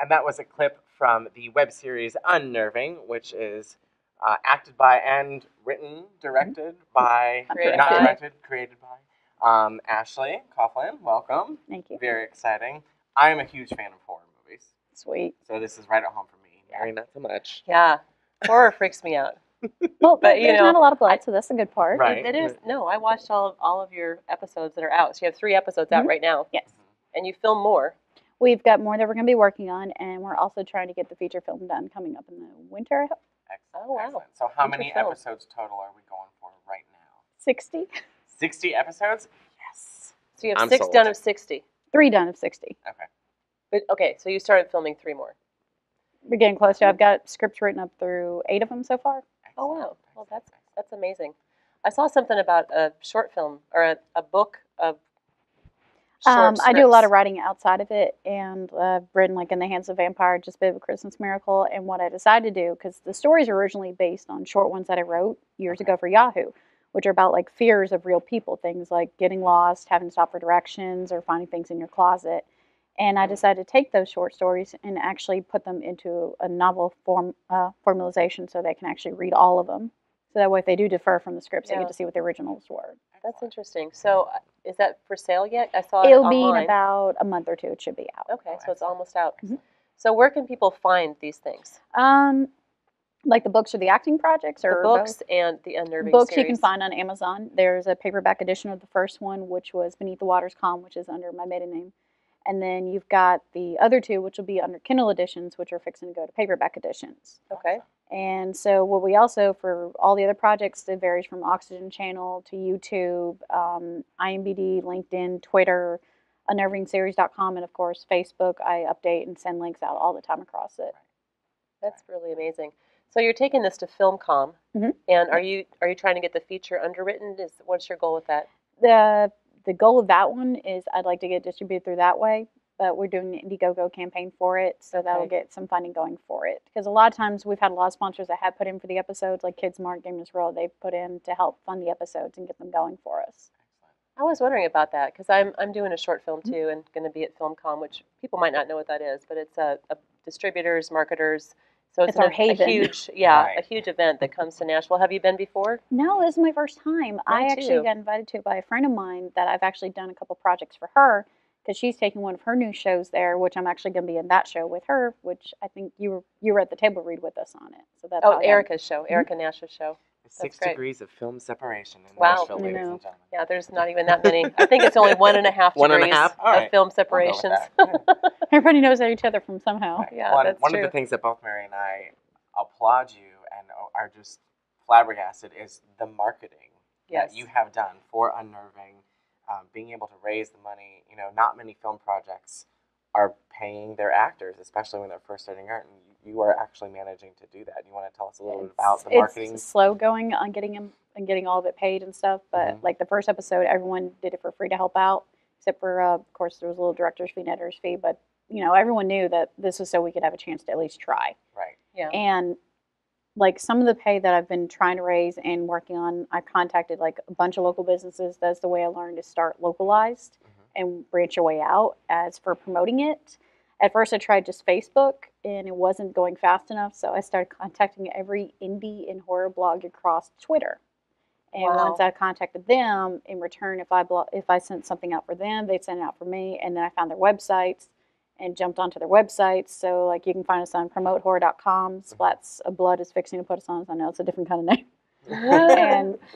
And that was a clip from the web series Unnerving, which is acted by and written, directed by, created by Ashley Coughlin. Welcome. Thank you. Very exciting. I am a huge fan of horror movies. Sweet. So this is right at home for me. Mary, not so much. Yeah. Horror freaks me out. Well, but there's not a lot of blood, so that's a good part. Right. It is. No, I watched all of your episodes that are out. So you have 3 episodes out right now. Yes. And you film more. We've got more that we're going to be working on, and we're also trying to get the feature film done coming up in the winter, I hope. Excellent. Oh, wow. Excellent. So how Feature many film. episodes total are we going for right now? 60. 60 episodes? Yes. So you have I'm 6 sold. done of 60. 3 done of 60. Okay. But okay, so you started filming 3 more. We're getting close to. I've got scripts written up through 8 of them so far. Oh wow. Well, that's amazing. I saw something about a short film or a book of short I do a lot of scripts. writing outside of it, and I've written like In the Hands of a Vampire, Just a Bit of a Christmas Miracle, and what I decided to do, because the stories are originally based on short ones that I wrote years ago for Yahoo, which are about like fears of real people, things like getting lost, having to stop for directions, or finding things in your closet. And I decided to take those short stories and actually put them into a novel formalization so they can actually read all of them. So that way, if they do differ from the scripts, they get to see what the originals were. That's interesting. So is that for sale yet? I saw it It'll be in online. about a month or 2. It should be out. Okay, so it's almost out. So where can people find these things? Like the books or the acting projects, or The books both? and the Unnerving Books series. you can find on Amazon. There's a paperback edition of the first one, which was Beneath the Waters Calm, which is under my maiden name. And then you've got the other 2, which will be under Kindle editions, which are fixing to go to paperback editions. Okay. And so what we also, for all the other projects, it varies from Oxygen Channel to YouTube, IMDb, LinkedIn, Twitter, unnervingseries.com, and of course Facebook. I update and send links out all the time across it. That's really amazing. So you're taking this to FilmCom, and are you trying to get the feature underwritten? What's your goal with that? The goal of that one is I'd like to get distributed through that way, but we're doing an Indiegogo campaign for it, so that'll get some funding going for it. Because a lot of times we've had a lot of sponsors that have put in for the episodes, like Kids Smart, Game This World. They've put in to help fund the episodes and get them going for us. I was wondering about that because I'm doing a short film too and going to be at FilmCom, which people might not know what that is, but it's a distributors, marketers. So it's our haven. a huge, a huge event that comes to Nashville. Have you been before? No, this is my first time. I actually got invited to it by a friend of mine that I've actually done a couple projects for her, because she's taking one of her new shows there, which I'm actually going to be in that show with her, which I think you were at the table read with us on it. So that's Erica's show, Erica Nash's show. 6 degrees of film separation in Wow. Nashville, ladies and gentlemen. Yeah, there's not even that many. I think it's only 1.5 degrees of film separations. Everybody knows each other from somehow. Right. Yeah, one that's of true. the things that both Mary and I applaud you and are just flabbergasted is the marketing that you have done for Unnerving, being able to raise the money. You know, not many film projects are paying their actors, especially when they're first starting out, and you are actually managing to do that. You want to tell us a little bit about the marketing? It's slow going on getting them and getting all of it paid and stuff, but like the first episode, everyone did it for free to help out, except for, of course, there was a little director's fee and editor's fee, but, you know, everyone knew that this was so we could have a chance to at least try. Right. Yeah. And like some of the pay that I've been trying to raise and working on, I contacted like a bunch of local businesses. That's the way I learned to start localized and branch your way out. As for promoting it, at first I tried just Facebook and it wasn't going fast enough, so I started contacting every indie and horror blog across Twitter. And once I contacted them, in return, if I sent something out for them, they'd send it out for me. And then I found their websites and jumped onto their websites. So like you can find us on promotehorror.com. Splats of Blood is fixing to put us on. I know it's a different kind of name.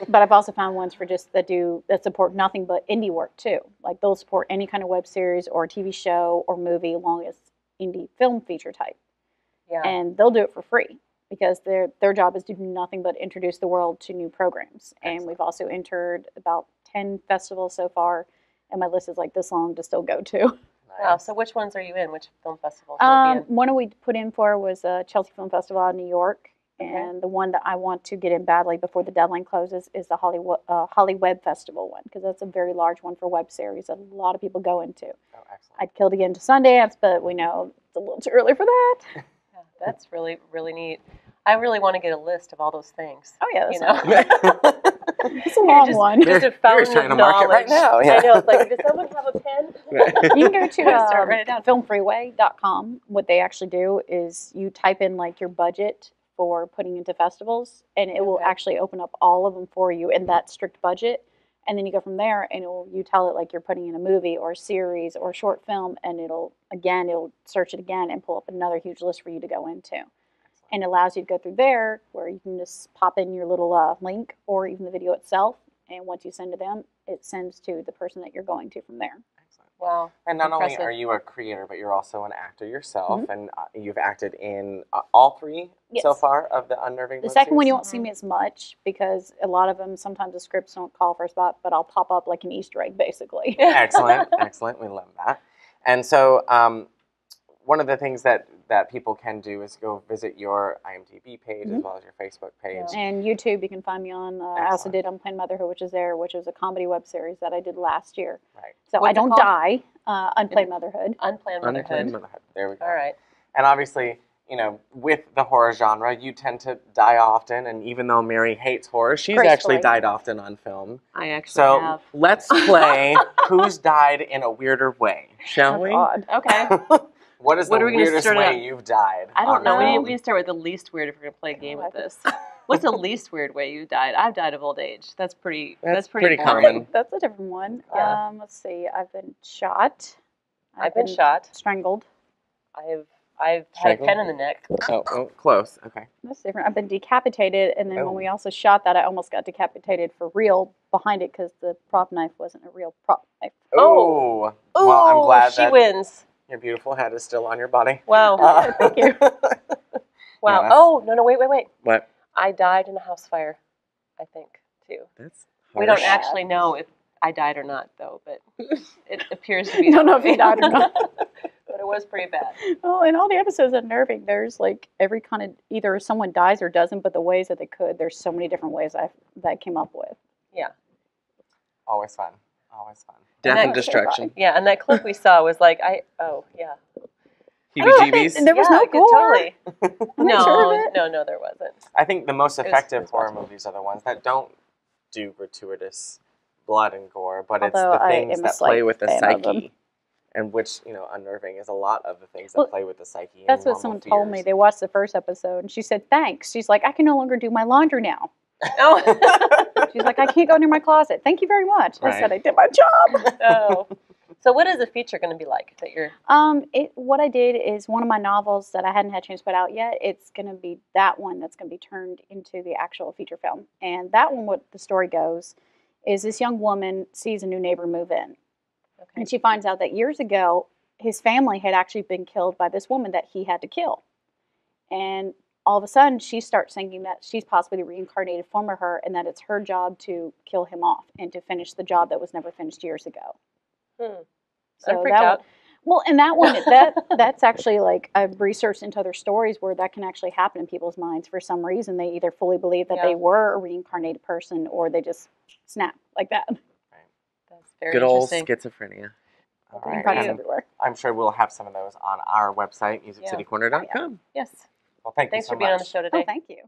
But I've also found ones for just that support nothing but indie work too. Like they'll support any kind of web series or TV show or movie, long as indie film feature type. Yeah. And they'll do it for free, because their job is to do nothing but introduce the world to new programs. And we've also entered about 10 festivals so far, and my list is like this long to still go to. Wow. So which ones are you in? Which film festivals? Will be in? One we put in for was Chelsea Film Festival out in New York. And the one that I want to get in badly before the deadline closes is the Holly Web Festival one, because that's a very large one for web series that a lot of people go into. Oh, excellent. I'd kill to get into Sundance, but we know it's a little too early for that. Yeah, that's really, really neat. I really want to get a list of all those things. Oh, yeah. That's It's a long one. Just a Mary's fountain trying of to market right knowledge. now. Yeah. I know. It's like, does someone have a pen? You can go to Start writing it down. filmfreeway.com. What they actually do is you type in like your budget for putting into festivals, and it will Okay. actually open up all of them for you in that strict budget. And then you go from there, and you tell it like you're putting in a movie or a series or a short film, and it'll search it again and pull up another huge list for you to go into. And it allows you to go through there where you can just pop in your little link or even the video itself. And once you send to them, it sends to the person that you're going to from there. Excellent. Wow. And not Impressive. only are you a creator, but you're also an actor yourself, Mm-hmm. and you've acted in all three Yes. so far of the Unnerving. The web second one series? you won't see me as much because a lot of them, sometimes the scripts don't call for a spot, but I'll pop up like an Easter egg basically. Excellent, excellent. We love that. And so, one of the things that people can do is go visit your IMDb page as well as your Facebook page. And YouTube, you can find me on. I also did Unplanned Motherhood, which was a comedy web series that I did last year. Right. So What's I it don't called? die. Unplanned Motherhood. Unplanned motherhood. Unplanned Motherhood. There we go. All right. And obviously, you know, with the horror genre, you tend to die often. And even though Mary hates horror, she's actually Gracefully. died often on film. I actually So have. let's play Who's Died in a Weirder Way, shall we? God. Okay. What is What the are we gonna weirdest start way out? you've died? I don't on know. film? We need to start with the least weird if we're going to play a game with God. this. What's the least weird way you died? I've died of old age. That's pretty That's pretty pretty boring. common. That's a different one. Yeah. Let's see. I've been shot. I've been shot. Strangled. I've had a Strangled? pen in the neck. Oh, close. Okay. That's different. I've been decapitated, and then Oh. when we also shot that, I almost got decapitated for real behind it because the prop knife wasn't a real prop knife. Oh. Well, I'm glad she that wins. your beautiful head is still on your body. Wow. Thank you. Wow. Yeah, Oh, no, wait. What? I died in a house fire, I think, too. That's We don't harsh. actually know if I died or not, though, but it appears to be. Don't know that if you way. died or not. But it was pretty bad. Well, in all the episodes of Nerving, there's like every kind of either someone dies or doesn't, but the ways that they could, there's so many different ways that I came up with. Yeah. Always fun. Always fun. And Death that- and destruction. Yeah, and that clip we saw was like, yeah. Heebie-jeebies. And there was Yeah, no good, gore. Totally. I'm not sure of it. No, there wasn't. I think the most It was effective horror watchable. movies are the ones that don't do gratuitous blood and gore, but it's Although the I things am a that play slight with the fan of them. psyche, and which, you know, Unnerving is a lot of the things that Well, play with the psyche. and That's what normal someone told me. fears. They watched the first episode, and she said, thanks. She's like, I can no longer do my laundry now. Oh. She's like, I can't go near my closet. Thank you very much. I Right. said, I did my job. Oh. So what is the feature going to be like that you're? What I did is one of my novels that I hadn't had a chance to put out yet. It's going to be that one that's going to be turned into the actual feature film. And that one, what the story goes, is this young woman sees a new neighbor move in. Okay. And she finds out that years ago, his family had actually been killed by this woman that he had to kill. And all of a sudden, she starts thinking that she's possibly the reincarnated form of her and that it's her job to kill him off and to finish the job that was never finished years ago. I'm So freaked that out. one, well, and that one, that's actually like I've researched into other stories where that can actually happen in people's minds for some reason. They either fully believe that Yeah. they were a reincarnated person or they just snap like that. That's very Good old interesting. schizophrenia. All Thank right. Products you. And everywhere. I'm sure we'll have some of those on our website, musiccitycorner.com. Yes. Well, thank Thanks you so for being on the much. show today. Oh, thank you.